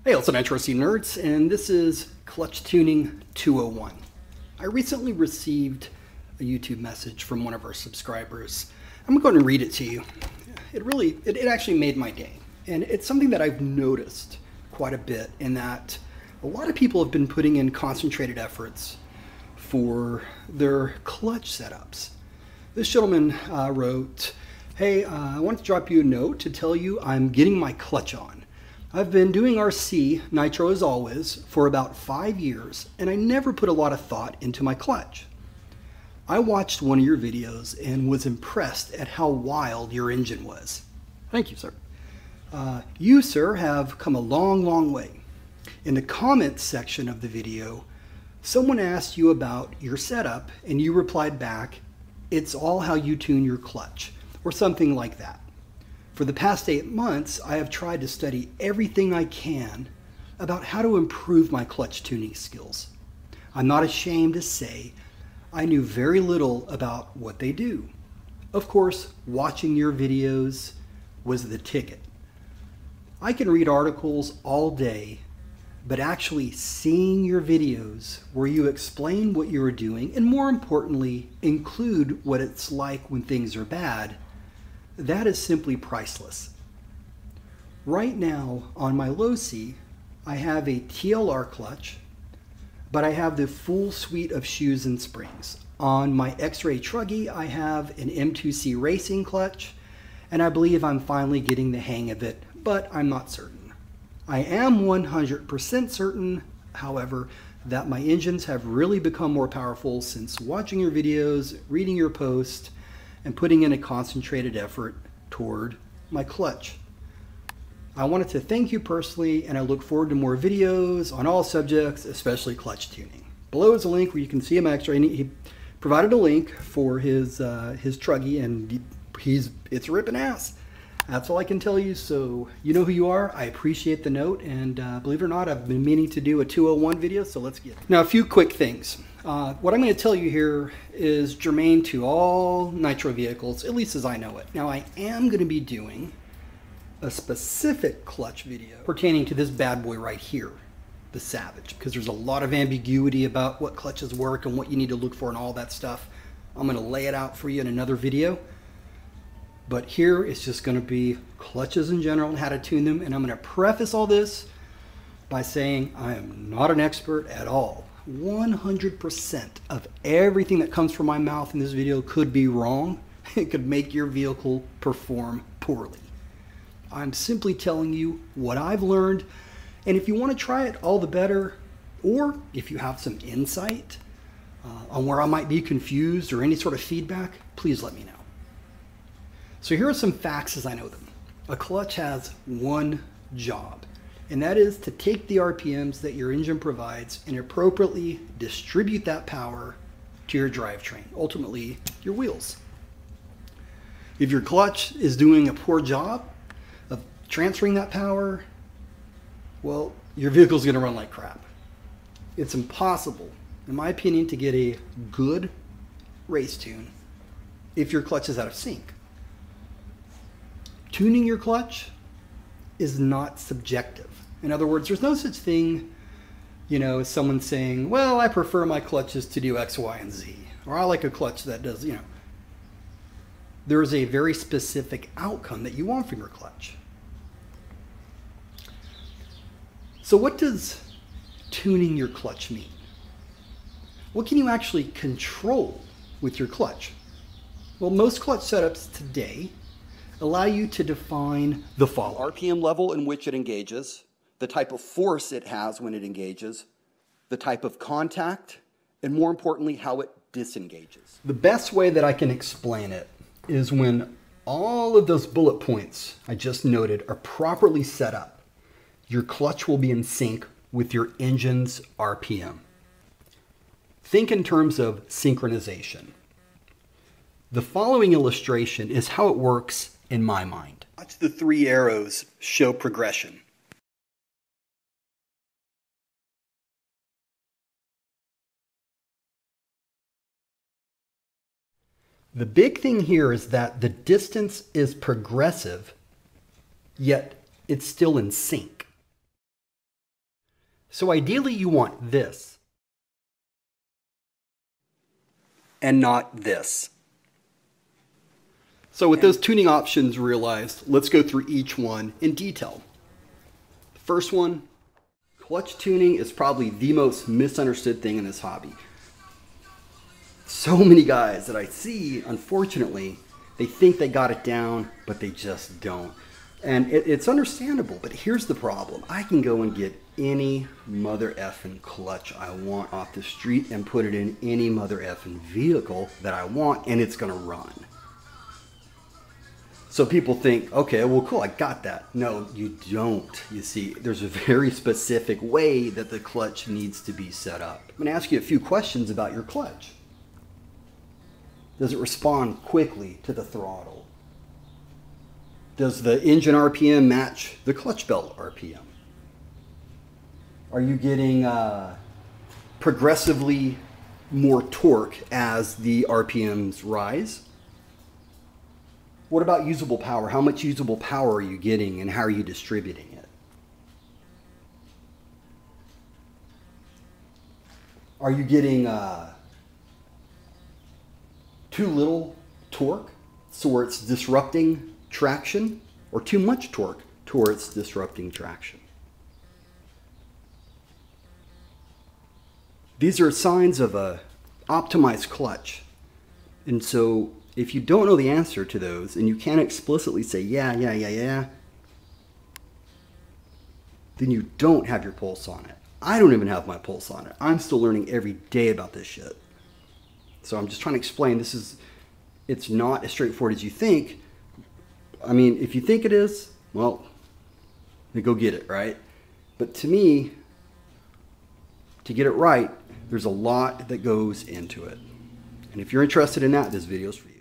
Hey, what's up, Nitro nerds, and this is Clutch Tuning 201. I recently received a YouTube message from one of our subscribers. I'm going to go ahead and read it to you. It actually made my day, and it's something that I've noticed quite a bit, in that a lot of people have been putting in concentrated efforts for their clutch setups. This gentleman wrote, "Hey, I want to drop you a note to tell you I'm getting my clutch on. I've been doing RC, Nitro as always, for about 5 years, and I never put a lot of thought into my clutch. I watched one of your videos and was impressed at how wild your engine was." Thank you, sir. "You, sir, have come a long, long way. In the comments section of the video, someone asked you about your setup, and you replied back, 'It's all how you tune your clutch,' or something like that. For the past 8 months, I have tried to study everything I can about how to improve my clutch tuning skills. I'm not ashamed to say I knew very little about what they do. Of course, watching your videos was the ticket. I can read articles all day, but actually seeing your videos where you explain what you are doing, and more importantly, include what it's like when things are bad, that is simply priceless. Right now on my low C, I have a TLR clutch, but I have the full suite of shoes and springs. On my X-Ray Truggy, I have an M2C racing clutch, and I believe I'm finally getting the hang of it, but I'm not certain. I am 100% certain, however, that my engines have really become more powerful since watching your videos, reading your posts, and putting in a concentrated effort toward my clutch. I wanted to thank you personally, and I look forward to more videos on all subjects, especially clutch tuning." Below is a link where you can see him extra. He provided a link for his Truggy, and it's ripping ass. That's all I can tell you, so you know who you are. I appreciate the note, and believe it or not, I've been meaning to do a 201 video, so let's get it. Now, a few quick things. What I'm going to tell you here is germane to all Nitro vehicles, at least as I know it. Now, I am going to be doing a specific clutch video pertaining to this bad boy right here, the Savage, because there's a lot of ambiguity about what clutches work and what you need to look for and all that stuff. I'm going to lay it out for you in another video. But here it's just going to be clutches in general and how to tune them. And I'm going to preface all this by saying I am not an expert at all. 100% of everything that comes from my mouth in this video could be wrong. It could make your vehicle perform poorly. I'm simply telling you what I've learned. And if you want to try it, all the better. Or if you have some insight on where I might be confused or any sort of feedback, please let me know. So here are some facts as I know them. A clutch has one job, and that is to take the RPMs that your engine provides and appropriately distribute that power to your drivetrain, ultimately your wheels. If your clutch is doing a poor job of transferring that power, well, your vehicle's going to run like crap. It's impossible, in my opinion, to get a good race tune if your clutch is out of sync. Tuning your clutch is not subjective. In other words, there's no such thing You know, someone saying, well, I prefer my clutches to do X, Y, and Z. Or I like a clutch that does, you know. There's a very specific outcome that you want from your clutch. So what does tuning your clutch mean? What can you actually control with your clutch? Well, most clutch setups today allow you to define the following: RPM level in which it engages, the type of force it has when it engages, the type of contact, and more importantly, how it disengages. The best way that I can explain it is when all of those bullet points I just noted are properly set up, your clutch will be in sync with your engine's RPM. Think in terms of synchronization. The following illustration is how it works in my mind. Watch the three arrows show progression. The big thing here is that the distance is progressive, yet it's still in sync. So ideally you want this and not this. So with those tuning options realized, let's go through each one in detail. The first one, clutch tuning is probably the most misunderstood thing in this hobby. So many guys that I see, unfortunately, they think they got it down, but they just don't. And it's understandable, but here's the problem. I can go and get any mother effing clutch I want off the street and put it in any mother effing vehicle that I want, and it's gonna run. So people think, okay, well, cool, I got that. No, you don't. You see, there's a very specific way that the clutch needs to be set up. I'm gonna ask you a few questions about your clutch. Does it respond quickly to the throttle? Does the engine RPM match the clutch belt RPM? Are you getting progressively more torque as the RPMs rise? What about usable power? How much usable power are you getting and how are you distributing it? Are you getting too little torque so where it's disrupting traction, or too much torque to where it's disrupting traction? These are signs of a optimized clutch. And so if you don't know the answer to those and you can't explicitly say yeah, then you don't have your pulse on it. I don't even have my pulse on it. I'm still learning every day about this shit. So I'm just trying to explain, it's not as straightforward as you think. I mean, if you think it is, well, then go get it, right? But to me, to get it right, there's a lot that goes into it. And if you're interested in that, this video is for you.